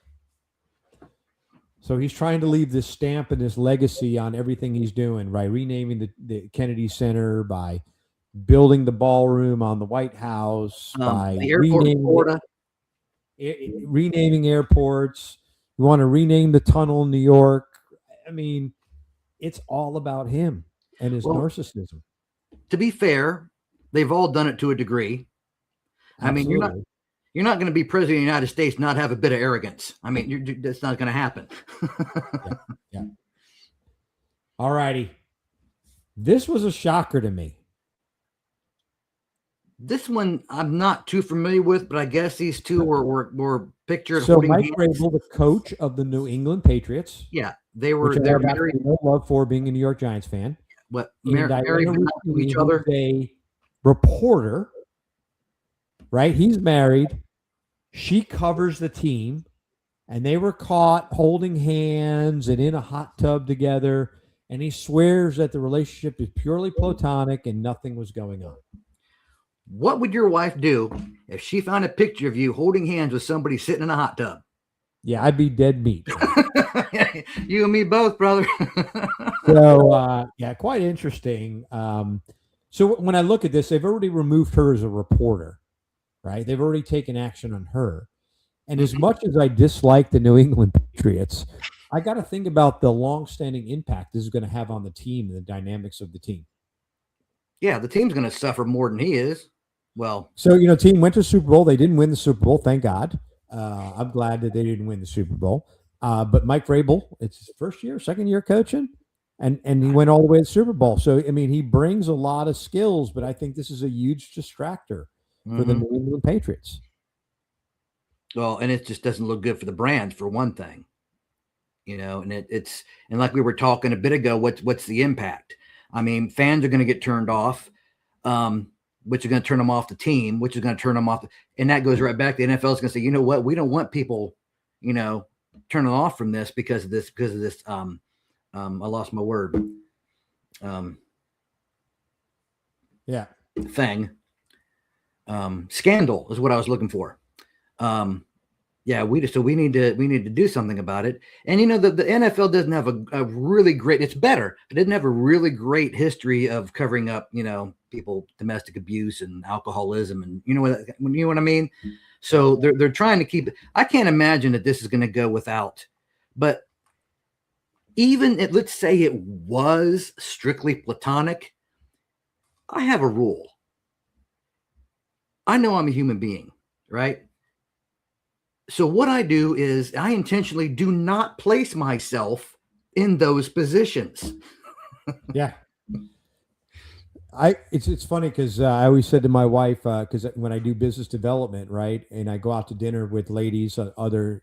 So he's trying to leave this stamp and this legacy on everything he's doing, right? Renaming the Kennedy Center, by building the ballroom on the White House, by The airport in Florida. renaming airports. You want to rename the tunnel in New York. I mean, it's all about him and his narcissism. To be fair, they've all done it to a degree. Absolutely. I mean, you're not going to be president of the United States, not have a bit of arrogance. I mean, that's not going to happen. Yeah. All righty. This was a shocker to me. This one I'm not too familiar with, but I guess these two were pictured. So Mike Vrabel, the coach of the New England Patriots. Yeah, they're married. No love for being a New York Giants fan. What married to each other? A reporter, right? He's married. She covers the team, and they were caught holding hands and in a hot tub together. And he swears that the relationship is purely platonic and nothing was going on. What would your wife do if she found a picture of you holding hands with somebody sitting in a hot tub? Yeah, I'd be dead meat. You and me both, brother. So, yeah, quite interesting. So when I look at this, they've already removed her as a reporter, right? They've already taken action on her. And as much as I dislike the New England Patriots, I got to think about the long-standing impact this is going to have on the team and the dynamics of the team. Yeah, the team's going to suffer more than he is. Well, so, team went to the Super Bowl. They didn't win the Super Bowl, thank God. I'm glad that they didn't win the Super Bowl. But Mike Vrabel, it's his first year, second year coaching, and he went all the way to the Super Bowl. So, I mean, he brings a lot of skills, but I think this is a huge distractor for the New England Patriots. Well, and it just doesn't look good for the brand, for one thing. And it's like we were talking a bit ago, what's the impact? I mean, fans are going to get turned off, which is going to turn them off the team, which is going to turn them off. And that goes right back. The NFL is going to say, you know what? We don't want people, turning off from this because of this. I lost my word. Thing. Scandal is what I was looking for. We need to do something about it. And the NFL doesn't have a really great, it's better, but it doesn't have a really great history of covering up, people, domestic abuse and alcoholism, and you know what I mean? So they're trying to keep it. I can't imagine that this is going to go without, but even if, let's say it was strictly platonic, I have a rule. I know I'm a human being, right? So what I do is I intentionally do not place myself in those positions. Yeah. It's funny because I always said to my wife, because when I do business development, right, and I go out to dinner with ladies, other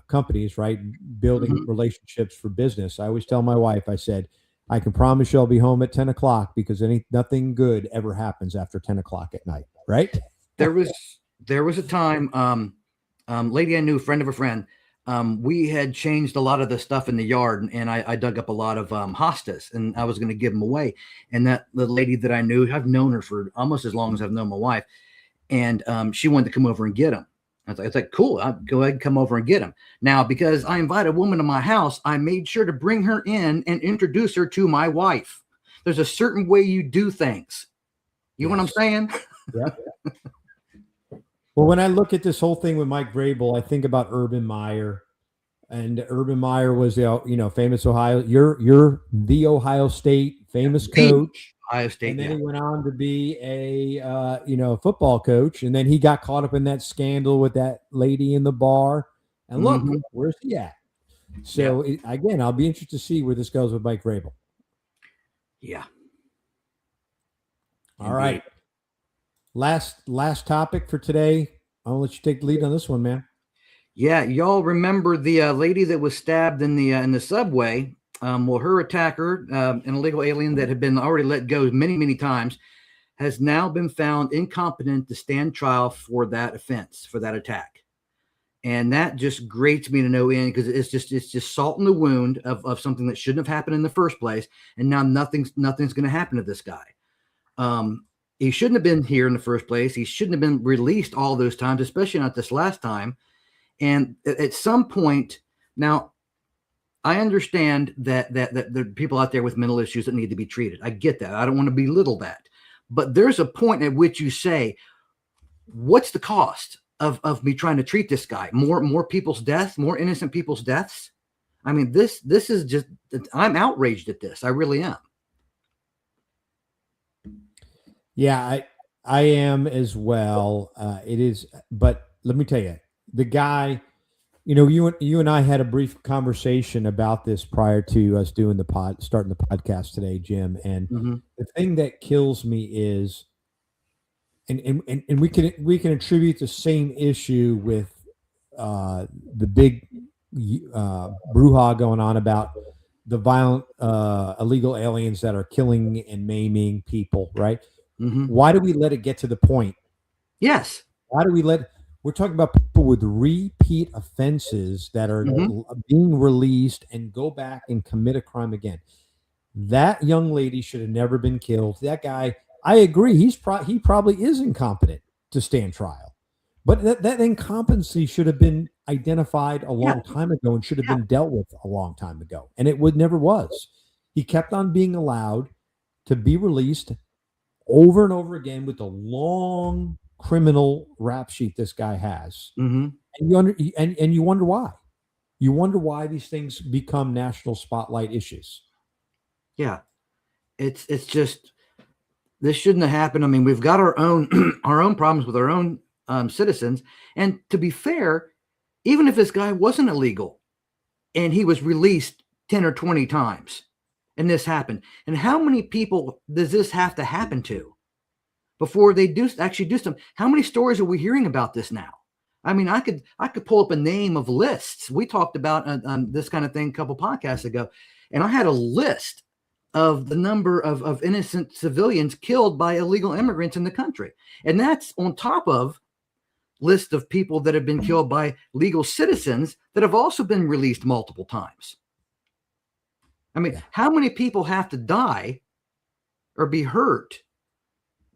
companies, right, building relationships for business, I always tell my wife, I said, I can promise you I'll be home at 10 o'clock because nothing good ever happens after 10 o'clock at night, right? There was a time, lady I knew, friend of a friend, we had changed a lot of the stuff in the yard, and I dug up a lot of hostas, and I was going to give them away. And the lady that I knew, I've known her for almost as long as I've known my wife, and she wanted to come over and get them. I was like, cool, I'll go ahead and come over and get them. Now, because I invite a woman to my house, I made sure to bring her in and introduce her to my wife. There's a certain way you do things. You know what I'm saying? Yeah. Well, when I look at this whole thing with Mike Vrabel, I think about Urban Meyer, and Urban Meyer was the famous Ohio. You're the Ohio State famous coach. Ohio State, and then he went on to be a football coach, and then he got caught up in that scandal with that lady in the bar. And look, where's he at? So again, I'll be interested to see where this goes with Mike Vrabel. Yeah. All right. Last topic for today. I'll let you take the lead on this one, man. Yeah, y'all remember the lady that was stabbed in the subway? Well, her attacker, an illegal alien that had been already let go many, many times, has now been found incompetent to stand trial for that offense, for that attack. And that just grates me to no end, because it's just salt in the wound of something that shouldn't have happened in the first place. And now nothing's going to happen to this guy. He shouldn't have been here in the first place. He shouldn't have been released all those times, especially not this last time. And at some point, now I understand that there are people out there with mental issues that need to be treated. I get that. I don't want to belittle that. But there's a point at which you say, what's the cost of me trying to treat this guy? More people's deaths, more innocent people's deaths. I mean, this is just, I'm outraged at this. I really am. Yeah, I am as well. It is, but let me tell you, the guy, you and I had a brief conversation about this prior to us doing starting the podcast today, Jim. And the thing that kills me is, and we can attribute the same issue with the big brouhaha going on about the violent illegal aliens that are killing and maiming people, right? Why do we let it get to the point? Yes. Why do we we're talking about people with repeat offenses that are being released and go back and commit a crime again. That young lady should have never been killed. That guy, I agree, he probably is incompetent to stand trial. But that incompetency should have been identified a long time ago and should have been dealt with a long time ago. And it never was. He kept on being allowed to be released over and over again with the long criminal rap sheet this guy has. And you wonder why. You wonder why these things become national spotlight issues. Yeah. It's just, this shouldn't have happened. I mean, we've got our own problems with our own citizens. And to be fair, even if this guy wasn't illegal and he was released 10 or 20 times and this happened, and how many people does this have to happen to before they actually do something? How many stories are we hearing about this now? I mean, I could pull up a name of lists. We talked about this kind of thing a couple podcasts ago, and I had a list of the number of innocent civilians killed by illegal immigrants in the country. And that's on top of list of people that have been killed by legal citizens that have also been released multiple times. I mean, how many people have to die or be hurt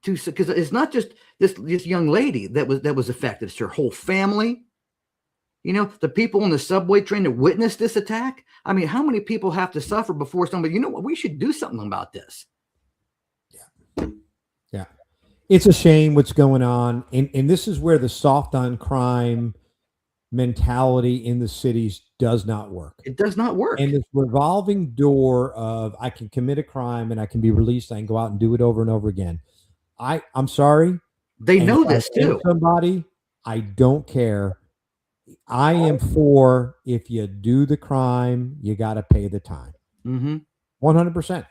because it's not just this young lady that was affected. It's her whole family. The people on the subway train that witnessed this attack. I mean, how many people have to suffer before somebody, you know what, we should do something about this. Yeah. It's a shame what's going on. And this is where the soft on crime mentality in the cities does not work. It does not work. And this revolving door of I can commit a crime and I can be released. I can go out and do it over and over again. I'm sorry. They know this too. Somebody, I don't care. I am for, if you do the crime, you got to pay the time. 100%.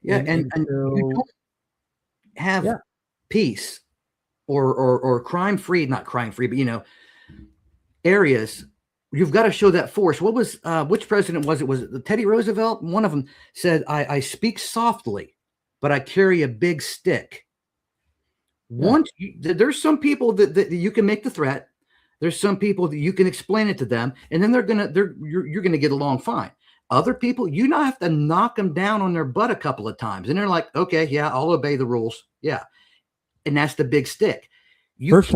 Yeah. And you don't have peace or crime-free, not crime-free, but, areas. You've got to show that force. What was, which president was it? Was it Teddy Roosevelt? One of them said, I speak softly, but I carry a big stick. There's some people that you can make the threat. There's some people that you can explain it to them, and then you're gonna get along fine. Other people, you not have to knock them down on their butt a couple of times, and they're like, okay, yeah, I'll obey the rules. Yeah. And that's the big stick. First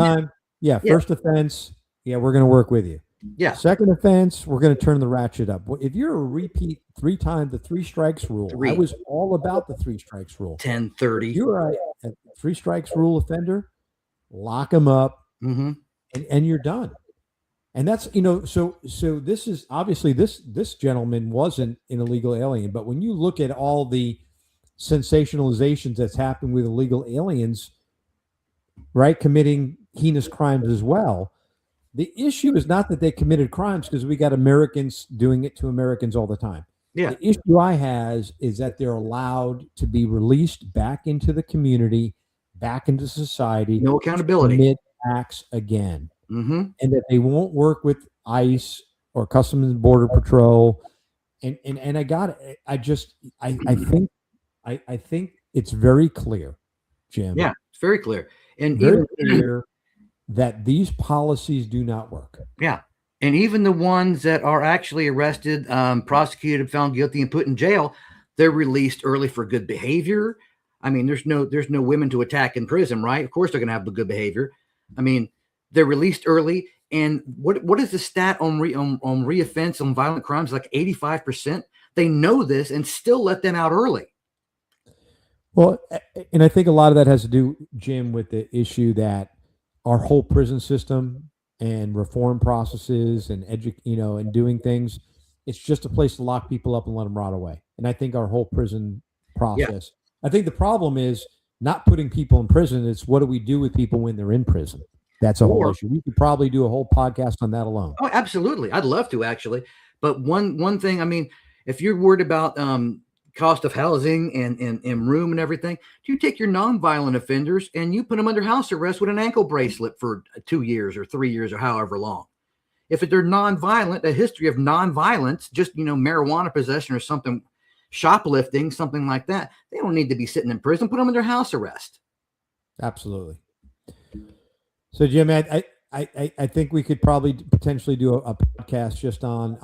offense, we're gonna work with you. Yeah. Second offense, we're going to turn the ratchet up. If you're a repeat 3 times, the 3 strikes rule. I was all about the 3 strikes rule. 10-30. You're a 3 strikes rule offender, lock them up, and you're done. And that's, so this is obviously this gentleman wasn't an illegal alien, but when you look at all the sensationalizations that's happened with illegal aliens, right, committing heinous crimes as well. The issue is not that they committed crimes, because we got Americans doing it to Americans all the time. Yeah. The issue I has is that they're allowed to be released back into the community, back into society. No accountability. Commit acts again. And that they won't work with ICE or Customs and Border Patrol. And I got it. I think it's very clear, Jim. Yeah, it's very clear. And very clear that these policies do not work. Yeah. And even the ones that are actually arrested, prosecuted, found guilty, and put in jail, they're released early for good behavior. I mean, there's no women to attack in prison, right? Of course they're going to have the good behavior. I mean, they're released early. And what is the stat on reoffense on violent crimes? Like 85%. They know this and still let them out early. Well, and I think a lot of that has to do, Jim, with the issue that our whole prison system and reform processes and and doing things, it's just a place to lock people up and let them rot away. And I think our whole prison process, I think the problem is not putting people in prison. It's what do we do with people when they're in prison? That's a whole issue. We could probably do a whole podcast on that alone. Oh, absolutely. I'd love to, actually. But one thing, I mean, if you're worried about cost of housing and room and everything, you take your nonviolent offenders and you put them under house arrest with an ankle bracelet for 2 years or 3 years or however long. If they're nonviolent, a history of nonviolence, just, marijuana possession or something, shoplifting, something like that, they don't need to be sitting in prison. Put them under house arrest. Absolutely. So, Jim, I think we could probably potentially do a podcast just on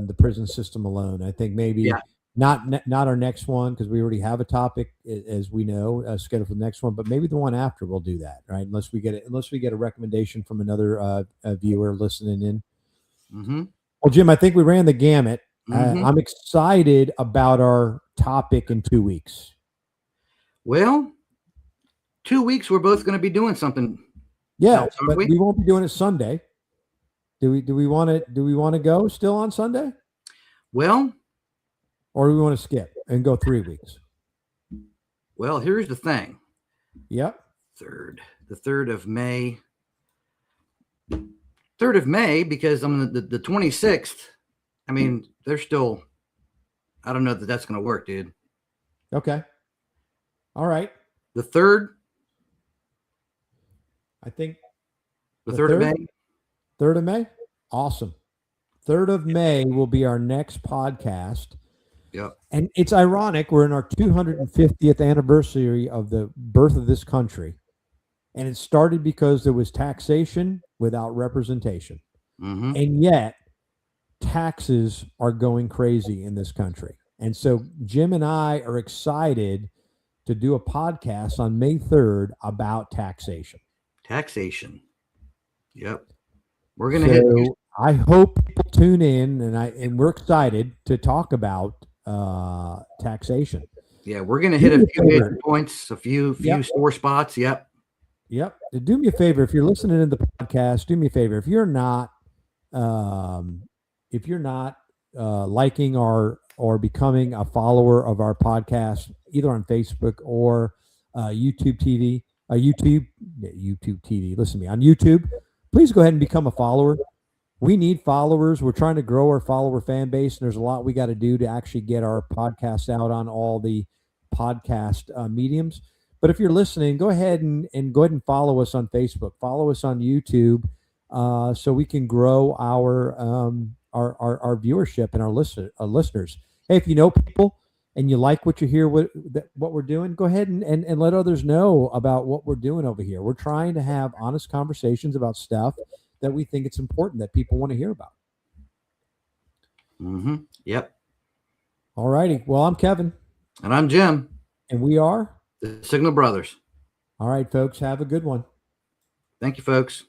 the prison system alone. I think maybe not our next one, because we already have a topic, as we know, scheduled for the next one. But maybe the one after we'll do that, right? Unless we get a recommendation from another viewer listening in. Mm-hmm. Well, Jim, I think we ran the gamut. Mm-hmm. I'm excited about our topic in 2 weeks. Well, 2 weeks we're both going to be doing something. Yeah, but we won't be doing it Sunday. Do we want to go still on Sunday? Well, or do we want to skip and go 3 weeks? Well, here's the thing. Yep. The 3rd of May. 3rd of May, because on the 26th, I mean, they're still, I don't know that that's going to work, dude. Okay. All right. The 3rd. I think the 3rd of May. 3rd of May? Awesome. 3rd of May will be our next podcast. Yep. And it's ironic. We're in our 250th anniversary of the birth of this country. And it started because there was taxation without representation. Mm-hmm. And yet, taxes are going crazy in this country. And so Jim and I are excited to do a podcast on May 3rd about taxation. Taxation. Yep. We're going to hit. I hope people tune in, and we're excited to talk about taxation. Yeah, we're going to hit a few major points, a few sore spots. Yep. Yep. Do me a favor, if you're listening to the podcast, do me a favor. If you're not liking or becoming a follower of our podcast, either on Facebook or YouTube TV. YouTube TV. Listen to me on YouTube. Please go ahead and become a follower. We need followers. We're trying to grow our follower fan base, and there's a lot we got to do to actually get our podcast out on all the podcast mediums. But if you're listening, go ahead and follow us on Facebook. Follow us on YouTube, so we can grow our viewership and our listeners. Hey, if you know people and you like what you hear, what we're doing, go ahead and let others know about what we're doing over here. We're trying to have honest conversations about stuff that we think it's important that people want to hear about. Mm-hmm. Yep. All righty. Well, I'm Kevin. And I'm Jim. And we are the Signal Brothers. All right, folks. Have a good one. Thank you, folks.